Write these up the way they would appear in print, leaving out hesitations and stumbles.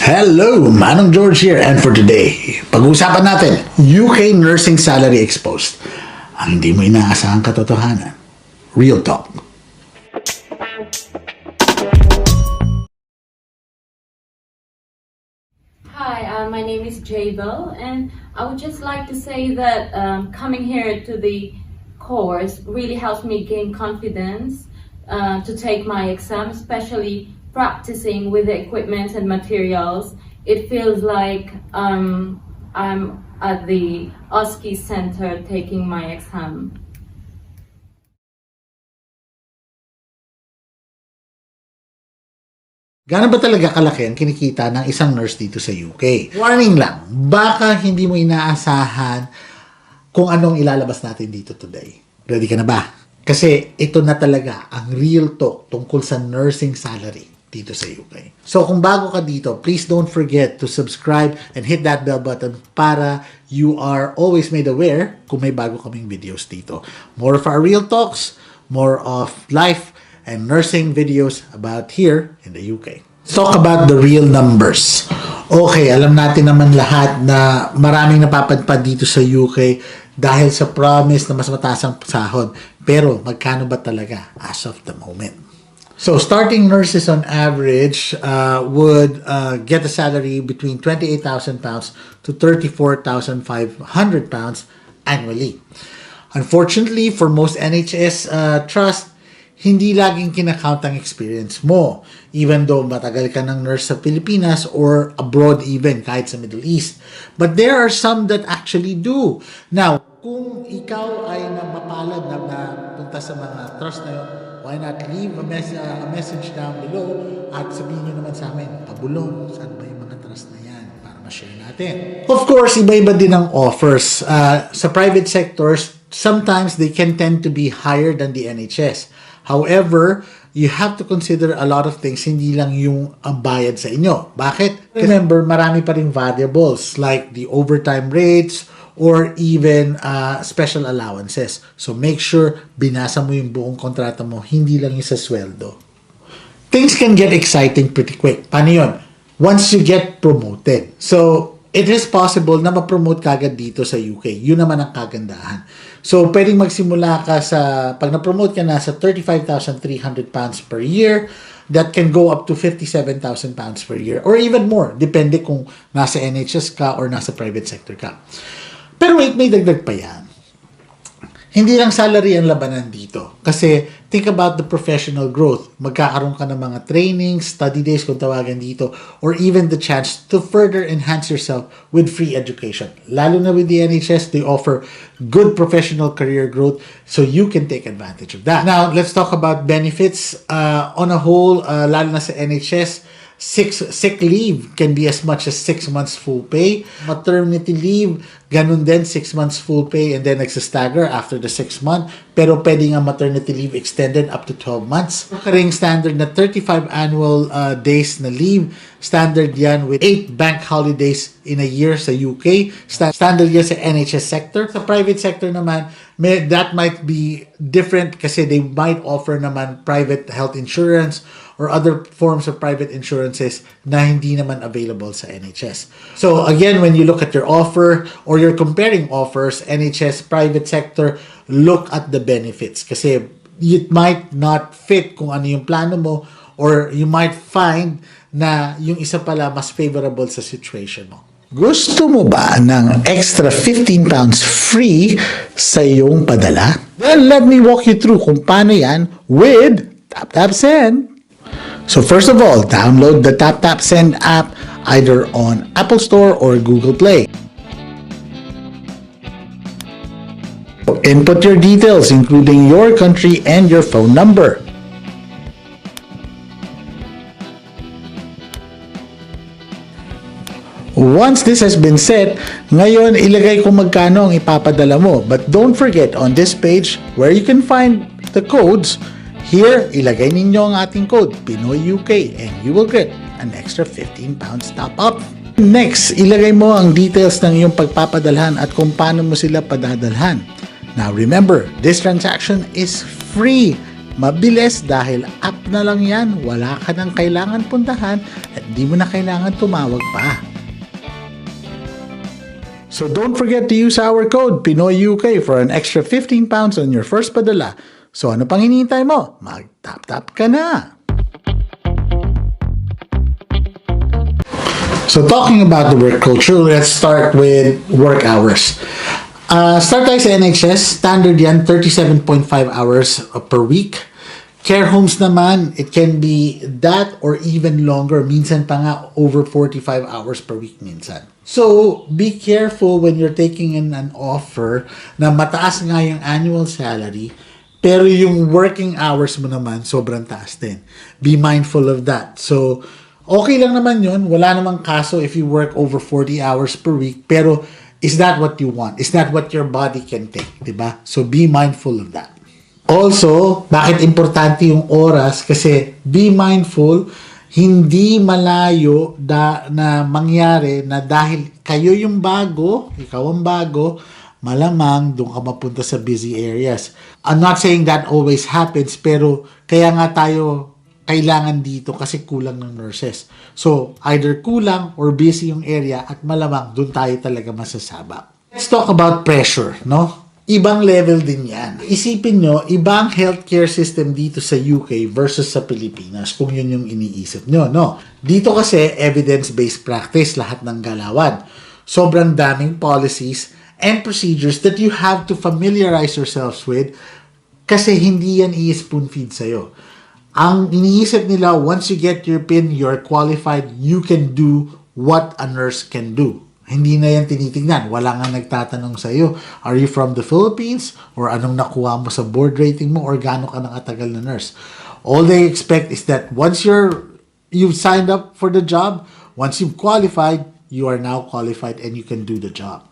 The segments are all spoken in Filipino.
Hello, Manong George here, and for today, pag-uusapan natin, UK Nursing Salary Exposed. Ang hindi mo inaasahang katotohanan. Real talk. Hi, my name is Jabel, and I would just like to say that coming here to the course really helps me gain confidence to take my exam, especially practicing with the equipment and materials. It feels like I'm at the OSCE Center taking my exam. Gaano ba talaga kalaki ang kinikita ng isang nurse dito sa UK? Warning lang, baka hindi mo inaasahan kung anong ilalabas natin dito today. Ready ka na ba? Kasi ito na talaga ang real talk tungkol sa nursing salary dito sa UK. So kung bago ka dito, please don't forget to subscribe and hit that bell button para you are always made aware kung may bago kaming videos dito. More of our real talks, more of life and nursing videos about here in the UK. Let's talk about the real numbers. Okay, alam natin naman lahat na maraming napapadpad dito sa UK dahil sa promise na mas mataas ang sahod. Pero magkano ba talaga as of the moment? So starting nurses on average would get a salary between £28,000 to £34,500 annually. Unfortunately, for most NHS trusts, hindi laging kinakount ang experience mo. Even though matagal ka ng nurse sa Pilipinas or abroad even, kahit sa Middle East. But there are some that actually do. Now, kung ikaw ay mapalad na punta sa mga trust na yun, why not leave a message down below at sabihin nyo naman sa amin, pabulong, saan ba yung mga trust na yan para ma-share natin. Of course, iba-iba din ang offers. Sa private sectors, sometimes they can tend to be higher than the NHS. However, you have to consider a lot of things, hindi lang yung ang bayad sa inyo. Bakit? Remember, marami pa ring variables like the overtime rates or even special allowances. So make sure binasa mo yung buong kontrata mo, hindi lang yung sa sweldo. Things can get exciting pretty quick. Paano yun? Once you get promoted. So, it is possible na ma-promote kagad dito sa UK. Yun naman ang kagandahan. So, pwedeng magsimula ka sa, pag na-promote ka na sa £35,300 per year, that can go up to £57,000 per year. Or even more, depende kung nasa NHS ka or nasa private sector ka. Pero wait, may dagdag pa yan. Hindi lang salary ang labanan dito. Kasi think about the professional growth. Magkakaroon ka ng mga trainings, study days kung tawagan dito, or even the chance to further enhance yourself with free education. Lalo na with the NHS, they offer good professional career growth, so you can take advantage of that. Now, let's talk about benefits. On a whole, lalo na sa NHS, sick leave can be as much as 6 months full pay. Maternity leave, ganun din, 6 months full pay and then nagsastagger after the 6 month. Pero pwede nga maternity leave extended up to 12 months. Karing standard na 35 annual days na leave. Standard yan with 8 bank holidays in a year sa UK. Standard yan sa NHS sector. Sa private sector naman, that might be different kasi they might offer naman private health insurance or other forms of private insurances na hindi naman available sa NHS. So again, when you look at your offer or you're comparing offers, NHS, private sector, look at the benefits kasi it might not fit kung ano yung plano mo or you might find na yung isa pala mas favorable sa situation mo. Gusto mo ba ng extra £15 free sa iyong padala? Then let me walk you through kung paano yan with Taptap Send. So first of all, download the Taptap Send app either on Apple Store or Google Play. Input your details including your country and your phone number. Once this has been set, ngayon ilagay kung magkano ang ipapadala mo. But don't forget on this page where you can find the codes, here, ilagay ninyo ang ating code, PINOYUK, and you will get an extra £15 top up. Next, ilagay mo ang details ng iyong pagpapadalhan at kung paano mo sila padadalhan. Now remember, this transaction is free Mabilis dahil app na lang yan, wala ka nang kailangan puntahan at di mo na kailangan tumawag pa. So don't forget to use our code PINOYUK for an extra 15 pounds on your first padala. So ano pang hinihintay mo? Mag-tap-tap ka na! So talking about the work culture, let's start with work hours. Start tayo sa NHS, standard yan, 37.5 hours per week. Care homes naman, it can be that or even longer. Minsan pa nga, over 45 hours per week minsan. So, be careful when you're taking in an offer na mataas nga yung annual salary, pero yung working hours mo naman, sobrang taas din. Be mindful of that. So, okay lang naman yun. Wala namang kaso if you work over 40 hours per week, pero is that what you want? Is that what your body can take? Diba? So, be mindful of that. Also, bakit importante yung oras? Kasi be mindful, hindi malayo na mangyari na dahil kayo yung bago, ikaw ang bago, malamang doon ka mapunta sa busy areas. I'm not saying that always happens, pero kaya nga tayo kailangan dito kasi kulang ng nurses. So, either kulang or busy yung area at malamang doon tayo talaga masasabak. Let's talk about pressure, no? Ibang level din yan. Isipin nyo, ibang healthcare system dito sa UK versus sa Pilipinas kung yun yung iniisip nyo, no? Dito kasi, evidence-based practice, lahat ng galawan. Sobrang daming policies and procedures that you have to familiarize yourselves with kasi hindi yan i-spoon feed sa'yo. Ang iniisip nila, once you get your PIN, you're qualified, you can do what a nurse can do. Hindi na yan tinitignan. Wala nga nagtatanong sa iyo, are you from the Philippines? Or anong nakuha mo sa board rating mo? Or gaano ka nakatagal na nurse? All they expect is that once you've signed up for the job, once you've qualified, you are now qualified and you can do the job.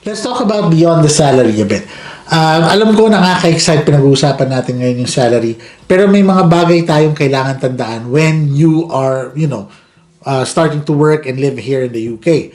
Let's talk about beyond the salary a bit. Alam ko nakaka-excite pinag-uusapan natin ngayon yung salary, pero may mga bagay tayong kailangan tandaan when you are, starting to work and live here in the UK.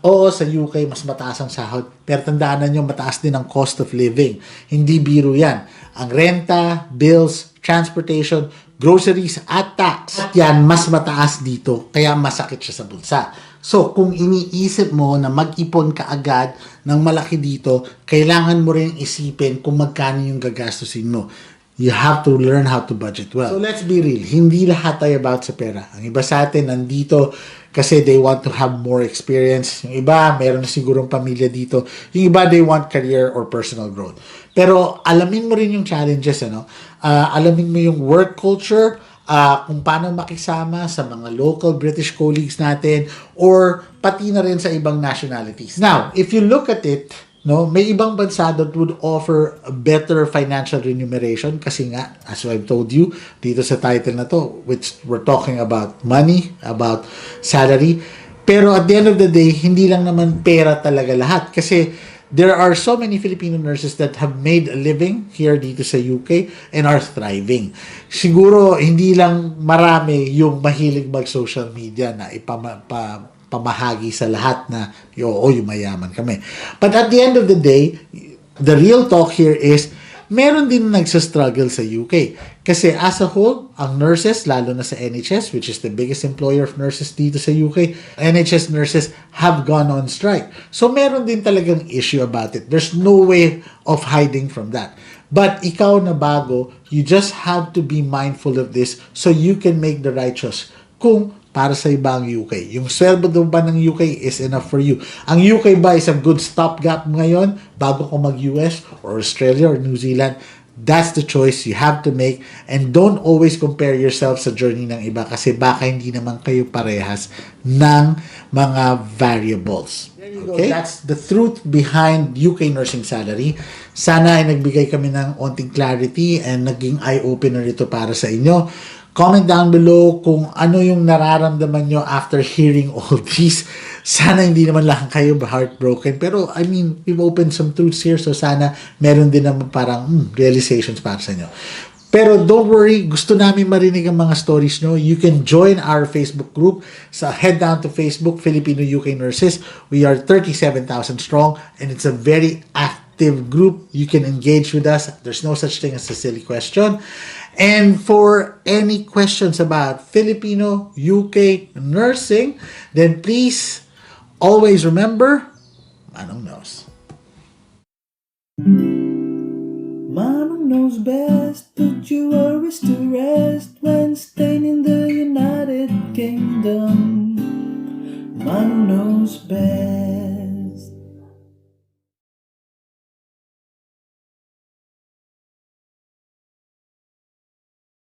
Oo, sa UK, mas mataas ang sahod. Pero tandaan nyo, mataas din ang cost of living. Hindi biro yan. Ang renta, bills, transportation, groceries, at tax. At yan, mas mataas dito. Kaya masakit siya sa bulsa. So, kung iniisip mo na mag-ipon ka agad ng malaki dito, kailangan mo rin isipin kung magkano yung gagastusin mo. You have to learn how to budget well. So let's be real, hindi lahat tayo about sa pera. Ang iba sa atin nandito kasi they want to have more experience. Yung iba, meron na sigurong pamilya dito. Yung iba, they want career or personal growth. Pero alamin mo rin yung challenges, alamin mo yung work culture, kung paano makisama sa mga local British colleagues natin or pati na rin sa ibang nationalities. Now, if you look at it, may ibang bansa that would offer a better financial remuneration kasi nga, as I've told you, dito sa title na to, which we're talking about money, about salary. Pero at the end of the day, hindi lang naman pera talaga lahat kasi there are so many Filipino nurses that have made a living here dito sa UK and are thriving. Siguro, hindi lang marami yung mahilig mag-social media na pamahagi sa lahat na, yung mayaman kami. But at the end of the day, the real talk here is, meron din nagsastruggle sa UK. Kasi as a whole, ang nurses, lalo na sa NHS, which is the biggest employer of nurses dito sa UK, NHS nurses have gone on strike. So meron din talagang issue about it. There's no way of hiding from that. But ikaw na bago, you just have to be mindful of this so you can make the right choice. Kung para sa ibang UK. Yung sweldo ba ng UK is enough for you. Ang UK ba is a good stopgap ngayon bago ko mag-US or Australia or New Zealand? That's the choice you have to make and don't always compare yourself sa journey ng iba kasi baka hindi naman kayo parehas ng mga variables. Okay? That's the truth behind UK nursing salary. Sana ay nagbigay kami ng onting clarity and naging eye-opener ito para sa inyo. Comment down below kung ano yung nararamdaman nyo after hearing all these. Sana hindi naman lang kayo heartbroken. Pero, I mean, we've opened some truths here. So, sana meron din naman parang realizations para sa inyo. Pero, don't worry. Gusto namin marinig ang mga stories nyo. You can join our Facebook group. Head down to Facebook, Filipino UK Nurses. We are 37,000 strong. And it's a very active active group. You can engage with us. There's no such thing as a silly question. And for any questions about Filipino UK nursing, then please always remember, Manong knows. Manong knows best, put your worries to rest when staying in the United Kingdom. Manong knows best.